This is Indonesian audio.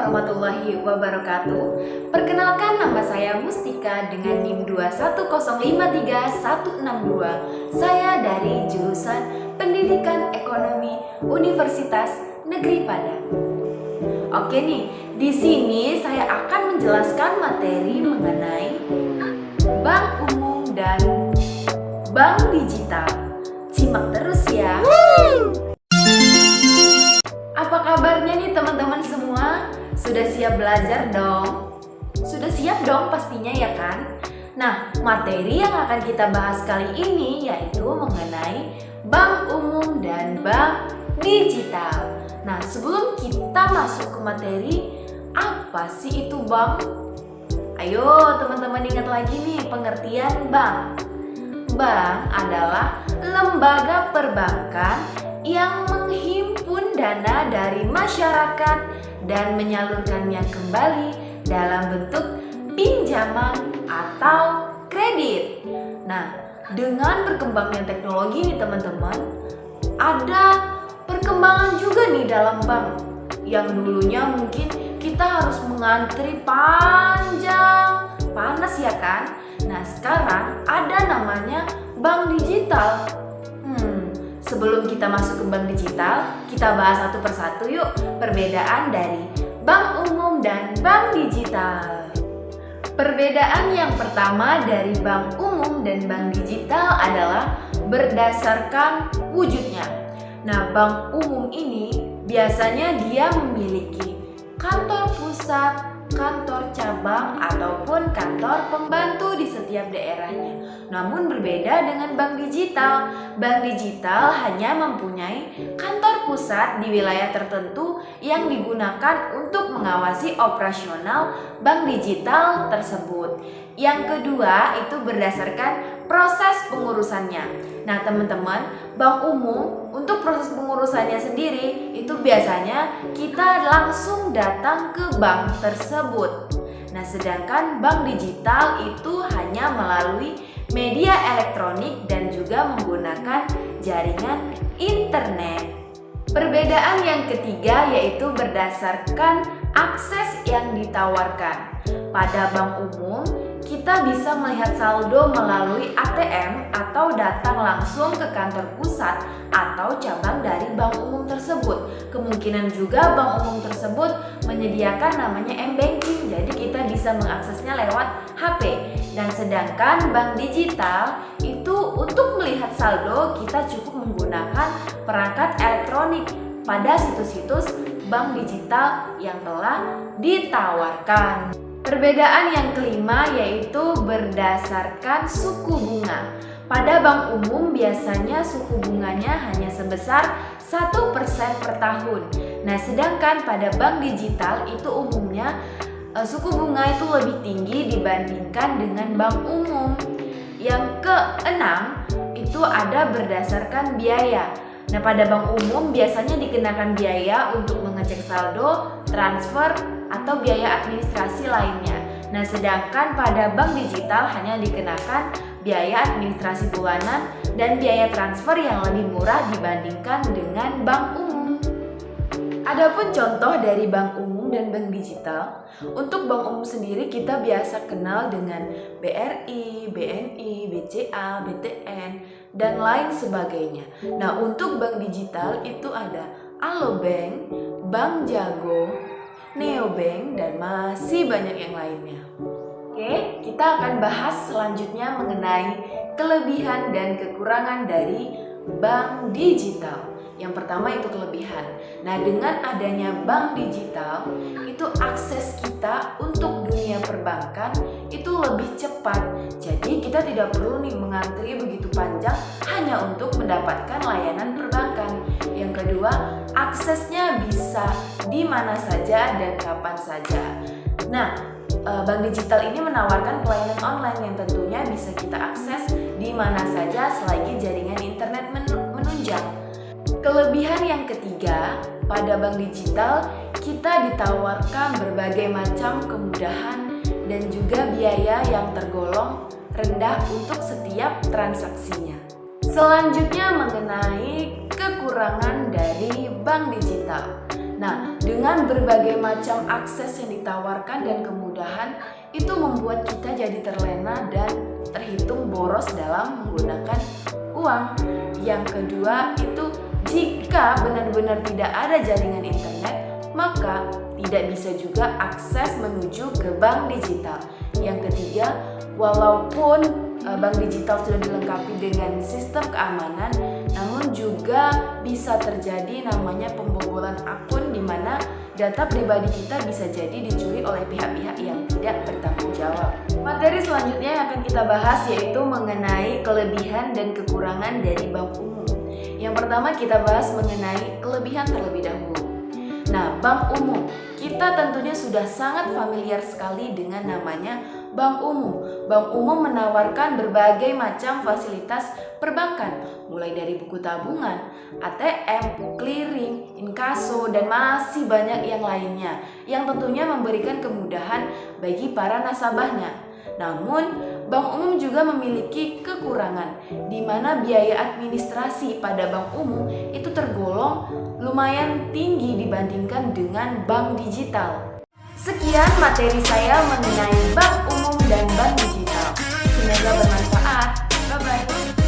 warahmatullahi wabarakatuh. Perkenalkan, nama saya Mustika dengan NIM 21053-162. Saya dari jurusan Pendidikan Ekonomi Universitas Negeri Padang. Oke nih, di sini saya akan menjelaskan materi mengenai bank umum dan bank digital. Simak terus ya. Apa kabarnya nih teman-teman semua? Sudah siap belajar dong? Sudah siap dong pastinya ya kan? Nah, materi yang akan kita bahas kali ini yaitu mengenai bank umum dan bank digital. Nah, sebelum kita masuk ke materi, apa sih itu bank? Ayo teman-teman ingat lagi nih pengertian bank. Bank adalah lembaga perbankan yang menghimpun dana dari masyarakat dan menyalurkannya kembali dalam bentuk pinjaman atau kredit. Nah, dengan berkembangnya teknologi nih teman-teman, ada perkembangan juga nih dalam bank. Yang dulunya mungkin kita harus mengantri panjang, panas ya kan? Nah, sekarang ada namanya bank digital. Sebelum kita masuk ke bank digital, kita bahas satu persatu yuk perbedaan dari bank umum dan bank digital. Perbedaan yang pertama dari bank umum dan bank digital adalah berdasarkan wujudnya. Nah, bank umum ini biasanya dia memiliki kantor pusat, kantor cabang, ataupun kantor pembantu di setiap daerahnya. Namun berbeda dengan bank digital. Bank digital hanya mempunyai kantor pusat di wilayah tertentu yang digunakan untuk mengawasi operasional bank digital tersebut. Yang kedua itu berdasarkan proses pengurusannya. Nah teman-teman, bank umum untuk proses pengurusannya sendiri itu biasanya kita langsung datang ke bank tersebut. Nah sedangkan bank digital itu hanya melalui media elektronik dan juga menggunakan jaringan internet. Perbedaan yang ketiga yaitu berdasarkan akses yang ditawarkan. Pada bank umum, kita bisa melihat saldo melalui ATM atau datang langsung ke kantor pusat atau cabang dari bank umum tersebut. Kemungkinan juga bank umum tersebut menyediakan namanya M-Banking, jadi kita bisa mengaksesnya lewat HP. Dan sedangkan bank digital itu untuk melihat saldo kita cukup menggunakan perangkat elektronik pada situs-situs bank digital yang telah ditawarkan. Perbedaan yang kelima yaitu berdasarkan suku bunga. Pada bank umum biasanya suku bunganya hanya sebesar 1% per tahun. Nah, sedangkan pada bank digital itu umumnya suku bunga itu lebih tinggi dibandingkan dengan bank umum. Yang keenam itu ada berdasarkan biaya. Nah, pada bank umum biasanya dikenakan biaya untuk mengecek saldo, transfer, atau biaya administrasi lainnya. Nah, sedangkan pada bank digital hanya dikenakan biaya administrasi bulanan dan biaya transfer yang lebih murah dibandingkan dengan bank umum. Adapun contoh dari bank umum dan bank digital, untuk bank umum sendiri kita biasa kenal dengan BRI, BNI, BCA, BTN, dan lain sebagainya. Nah, untuk bank digital itu ada Alobank, Bank Jago, Neobank, dan masih banyak yang lainnya. Oke, kita akan bahas selanjutnya mengenai kelebihan dan kekurangan dari bank digital. Yang pertama itu kelebihan. Nah, dengan adanya bank digital, itu akses kita untuk dunia perbankan itu lebih cepat. Jadi kita tidak perlu nih mengantri begitu panjang hanya untuk mendapatkan layanan perbankan. Yang kedua, aksesnya bisa di mana saja dan kapan saja. Nah, bank digital ini menawarkan pelayanan online yang tentunya bisa kita akses di mana saja selagi jaringan internet menunjang. Kelebihan yang ketiga, pada bank digital kita ditawarkan berbagai macam kemudahan dan juga biaya yang tergolong rendah untuk setiap transaksinya. Selanjutnya mengenai kekurangan dari bank digital. Nah, dengan berbagai macam akses yang ditawarkan dan kemudahan, itu membuat kita jadi terlena dan terhitung boros dalam menggunakan uang. Yang kedua itu, jika benar-benar tidak ada jaringan internet, maka tidak bisa juga akses menuju ke bank digital. Yang ketiga, walaupun bank digital sudah dilengkapi dengan sistem keamanan, namun juga bisa terjadi namanya pembobolan akun, di mana data pribadi kita bisa jadi dicuri oleh pihak-pihak yang tidak bertanggung jawab. Materi selanjutnya yang akan kita bahas yaitu mengenai kelebihan dan kekurangan dari bank umum. Yang pertama kita bahas mengenai kelebihan terlebih dahulu. Nah, bank umum, kita tentunya sudah sangat familiar sekali dengan namanya bank umum. Bank umum menawarkan berbagai macam fasilitas perbankan, mulai dari buku tabungan, ATM, clearing, inkaso, dan masih banyak yang lainnya, yang tentunya memberikan kemudahan bagi para nasabahnya. Namun, bank umum juga memiliki kekurangan, di mana biaya administrasi pada bank umum itu tergolong lumayan tinggi dibandingkan dengan bank digital. Sekian materi saya mengenai bank umum dan bank digital. Semoga bermanfaat. Bye-bye.